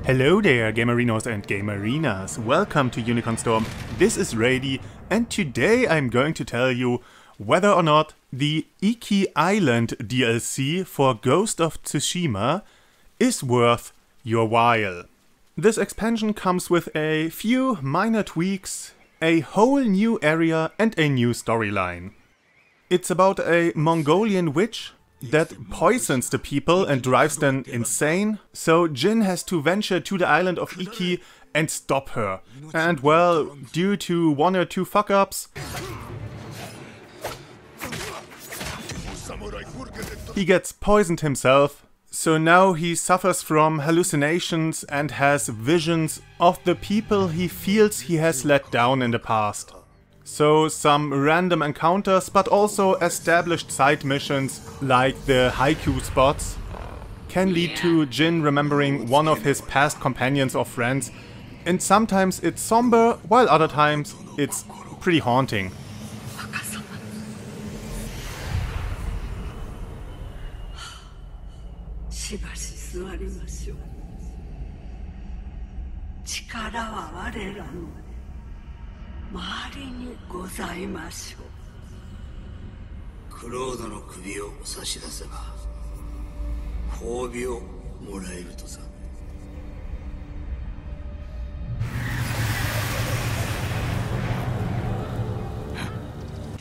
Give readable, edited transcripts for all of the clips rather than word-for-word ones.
Hello there, Gamerinos and Gamerinas. Welcome to UnicornStorm. This is Rady, and today I'm going to tell you whether or not the Iki Island DLC for Ghost of Tsushima is worth your while. This expansion comes with a few minor tweaks, a whole new area and a new storyline. It's about a Mongolian witch that poisons the people and drives them insane, so Jin has to venture to the island of Iki and stop her. And well, due to one or two fuck-ups, he gets poisoned himself, so now he suffers from hallucinations and has visions of the people he feels he has let down in the past. So some random encounters, but also established side missions like the haiku spots can lead to Jin remembering one of his past companions or friends, and sometimes it's somber, while other times it's pretty haunting.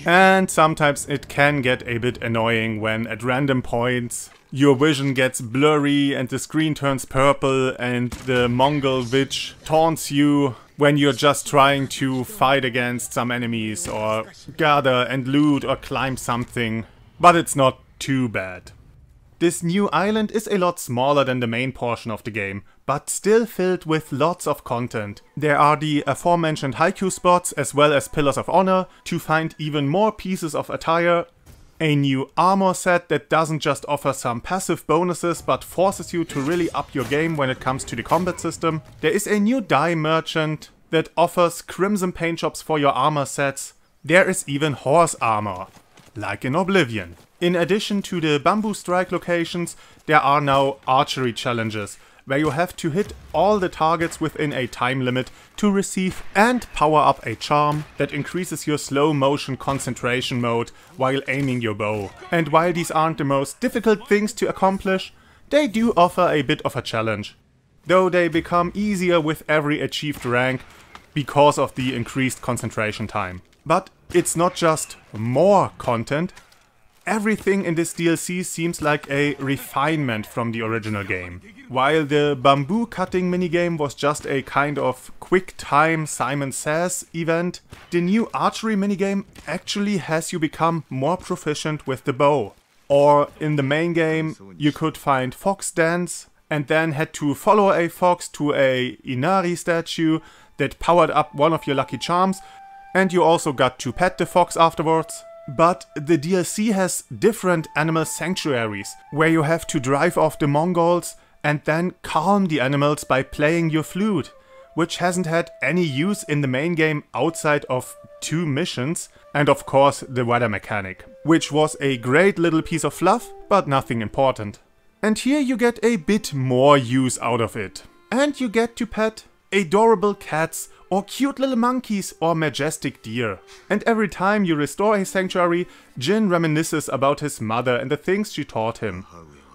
And sometimes it can get a bit annoying when at random points your vision gets blurry and the screen turns purple and the Mongol witch taunts you when you're just trying to fight against some enemies or gather and loot or climb something, but it's not too bad. This new island is a lot smaller than the main portion of the game, but still filled with lots of content. There are the aforementioned haiku spots as well as pillars of honor to find even more pieces of attire, a new armor set that doesn't just offer some passive bonuses but forces you to really up your game when it comes to the combat system. There is a new dye merchant that offers crimson paint jobs for your armor sets. There is even horse armor, like in Oblivion. In addition to the bamboo strike locations, there are now archery challenges, where you have to hit all the targets within a time limit to receive and power up a charm that increases your slow motion concentration mode while aiming your bow. And while these aren't the most difficult things to accomplish, they do offer a bit of a challenge, though they become easier with every achieved rank because of the increased concentration time. But it's not just more content. Everything in this DLC seems like a refinement from the original game. While the bamboo cutting minigame was just a kind of quick time Simon Says event, the new archery minigame actually has you become more proficient with the bow. Or in the main game you could find fox dance and then had to follow a fox to a Inari statue that powered up one of your lucky charms, and you also got to pet the fox afterwards. But the DLC has different animal sanctuaries, where you have to drive off the Mongols and then calm the animals by playing your flute, which hasn't had any use in the main game outside of 2 missions, and of course the weather mechanic, which was a great little piece of fluff, but nothing important. And here you get a bit more use out of it. And you get to pet adorable cats or cute little monkeys or majestic deer. And every time you restore a sanctuary, Jin reminisces about his mother and the things she taught him.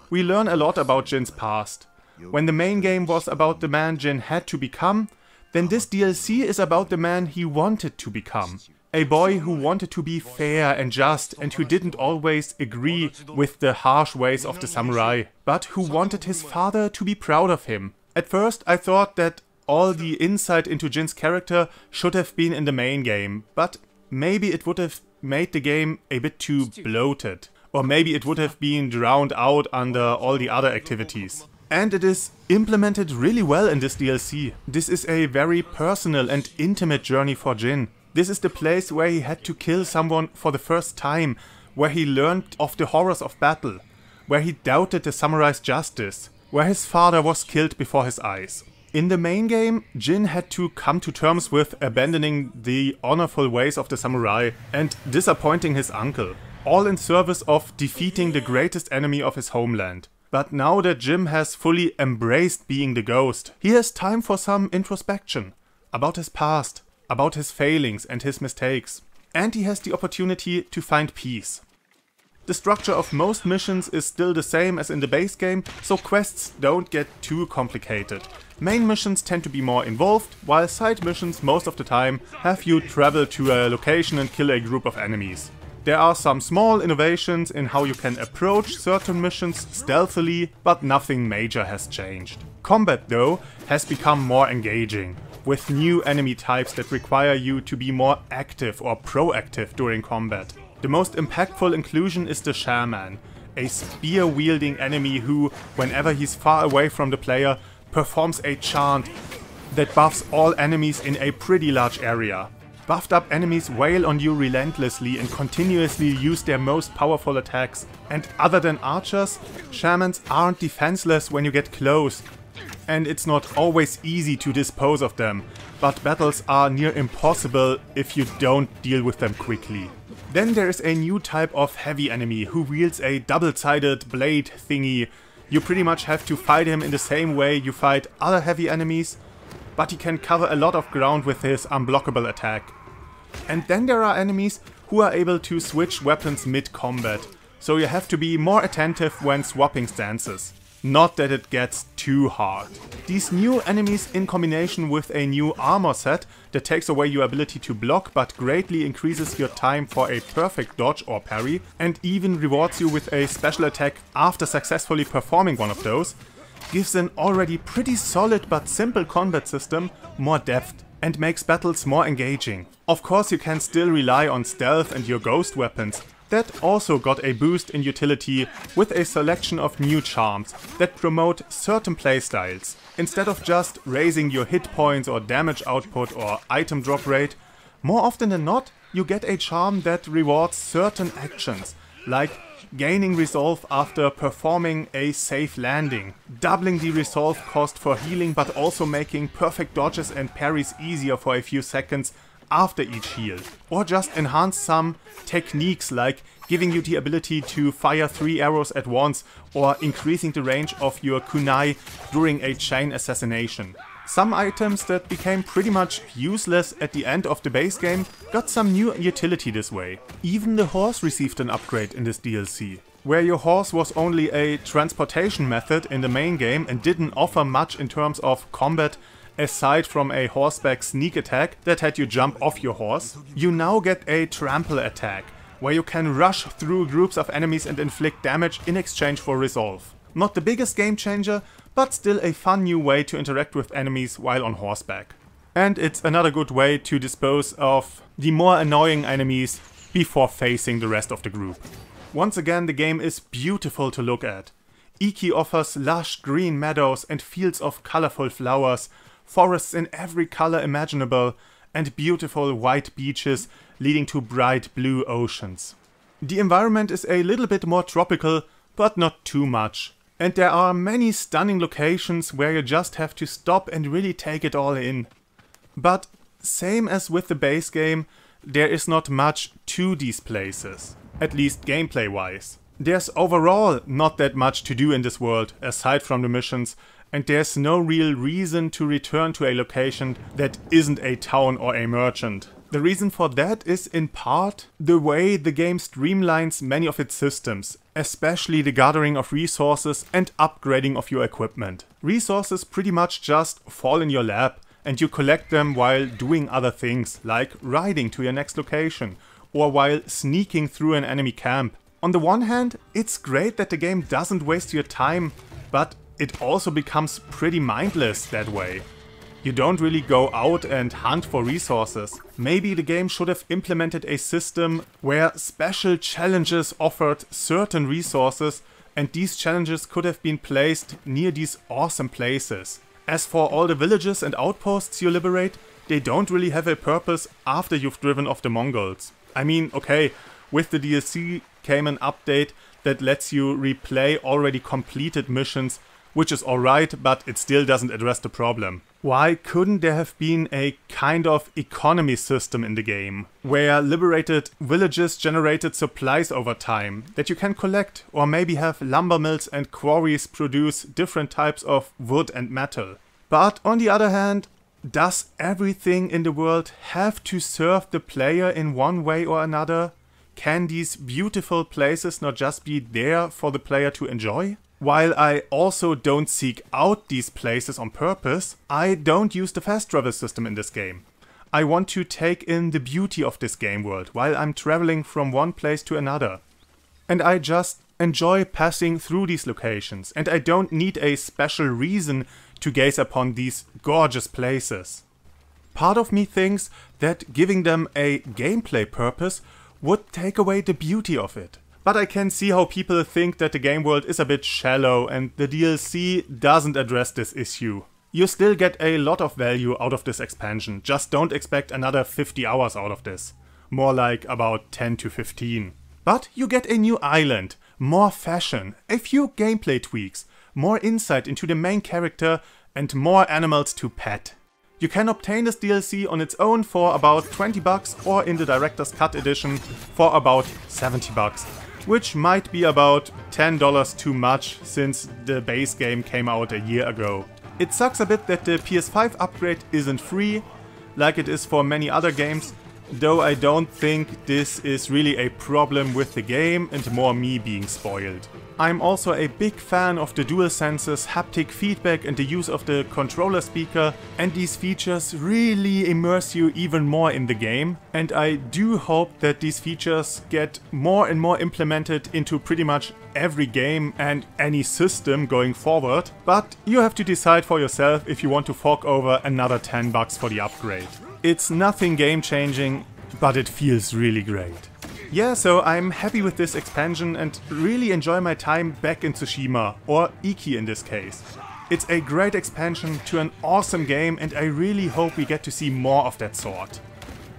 We learn a lot about Jin's past. When the main game was about the man Jin had to become, then this DLC is about the man he wanted to become. A boy who wanted to be fair and just and who didn't always agree with the harsh ways of the samurai, but who wanted his father to be proud of him. At first I thought that all the insight into Jin's character should have been in the main game, but maybe it would have made the game a bit too bloated. Or maybe it would have been drowned out under all the other activities. And it is implemented really well in this DLC. This is a very personal and intimate journey for Jin. This is the place where he had to kill someone for the first time, where he learned of the horrors of battle, where he doubted the samurai's justice, where his father was killed before his eyes. In the main game, Jin had to come to terms with abandoning the honorful ways of the samurai and disappointing his uncle, all in service of defeating the greatest enemy of his homeland. But now that Jim has fully embraced being the ghost, he has time for some introspection about his past, about his failings and his mistakes. And he has the opportunity to find peace. The structure of most missions is still the same as in the base game, so quests don't get too complicated. Main missions tend to be more involved, while side missions most of the time have you travel to a location and kill a group of enemies. There are some small innovations in how you can approach certain missions stealthily, but nothing major has changed. Combat though has become more engaging, with new enemy types that require you to be more active or proactive during combat. The most impactful inclusion is the Shaman, a spear-wielding enemy who, whenever he's far away from the player, performs a chant that buffs all enemies in a pretty large area. Buffed up enemies wail on you relentlessly and continuously use their most powerful attacks. And other than archers, shamans aren't defenseless when you get close. And it's not always easy to dispose of them, but battles are near impossible if you don't deal with them quickly. Then there is a new type of heavy enemy who wields a double-sided blade thingy. You pretty much have to fight him in the same way you fight other heavy enemies, but he can cover a lot of ground with his unblockable attack. And then there are enemies who are able to switch weapons mid-combat, so you have to be more attentive when swapping stances. Not that it gets too hard. These new enemies in combination with a new armor set that takes away your ability to block but greatly increases your time for a perfect dodge or parry and even rewards you with a special attack after successfully performing one of those, gives an already pretty solid but simple combat system more depth and makes battles more engaging. Of course you can still rely on stealth and your ghost weapons. That also got a boost in utility with a selection of new charms that promote certain playstyles. Instead of just raising your hit points or damage output or item drop rate, more often than not you get a charm that rewards certain actions, like gaining resolve after performing a safe landing, doubling the resolve cost for healing but also making perfect dodges and parries easier for a few seconds after each heal, or just enhance some techniques like giving you the ability to fire 3 arrows at once or increasing the range of your kunai during a chain assassination. Some items that became pretty much useless at the end of the base game got some new utility this way. Even the horse received an upgrade in this DLC. Where your horse was only a transportation method in the main game and didn't offer much in terms of combat aside from a horseback sneak attack that had you jump off your horse, you now get a trample attack, where you can rush through groups of enemies and inflict damage in exchange for resolve. Not the biggest game changer, but still a fun new way to interact with enemies while on horseback. And it's another good way to dispose of the more annoying enemies before facing the rest of the group. Once again, the game is beautiful to look at. Iki offers lush green meadows and fields of colorful flowers, forests in every color imaginable, and beautiful white beaches leading to bright blue oceans. The environment is a little bit more tropical, but not too much. And there are many stunning locations where you just have to stop and really take it all in. But same as with the base game, there is not much to these places, at least gameplay wise. There's overall not that much to do in this world, aside from the missions, and there's no real reason to return to a location that isn't a town or a merchant. The reason for that is in part the way the game streamlines many of its systems, especially the gathering of resources and upgrading of your equipment. Resources pretty much just fall in your lap and you collect them while doing other things, like riding to your next location or while sneaking through an enemy camp. On the one hand, it's great that the game doesn't waste your time, but it also becomes pretty mindless that way. You don't really go out and hunt for resources. Maybe the game should have implemented a system where special challenges offered certain resources and these challenges could have been placed near these awesome places. As for all the villages and outposts you liberate, they don't really have a purpose after you've driven off the Mongols. I mean, okay, with the DLC came an update that lets you replay already completed missions which is alright, but it still doesn't address the problem. Why couldn't there have been a kind of economy system in the game, where liberated villages generated supplies over time that you can collect, or maybe have lumber mills and quarries produce different types of wood and metal? But on the other hand, does everything in the world have to serve the player in one way or another? Can these beautiful places not just be there for the player to enjoy? While I also don't seek out these places on purpose, I don't use the fast travel system in this game. I want to take in the beauty of this game world while I'm traveling from one place to another. And I just enjoy passing through these locations, and I don't need a special reason to gaze upon these gorgeous places. Part of me thinks that giving them a gameplay purpose would take away the beauty of it. But I can see how people think that the game world is a bit shallow and the DLC doesn't address this issue. You still get a lot of value out of this expansion, just don't expect another 50 hours out of this. More like about 10 to 15. But you get a new island, more fashion, a few gameplay tweaks, more insight into the main character and more animals to pet. You can obtain this DLC on its own for about 20 bucks or in the Director's Cut edition for about 70 bucks. Which might be about $10 too much since the base game came out a year ago. It sucks a bit that the PS5 upgrade isn't free, like it is for many other games, though I don't think this is really a problem with the game and more me being spoiled. I'm also a big fan of the DualSense's haptic feedback and the use of the controller speaker, and these features really immerse you even more in the game, and I do hope that these features get more and more implemented into pretty much every game and any system going forward, but you have to decide for yourself if you want to fork over another 10 bucks for the upgrade. It's nothing game changing, but it feels really great. Yeah, so I'm happy with this expansion and really enjoy my time back in Tsushima, or Iki in this case. It's a great expansion to an awesome game and I really hope we get to see more of that sort.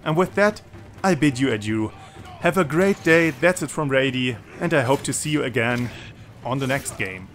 And with that, I bid you adieu. Have a great day, that's it from Rady, and I hope to see you again on the next game.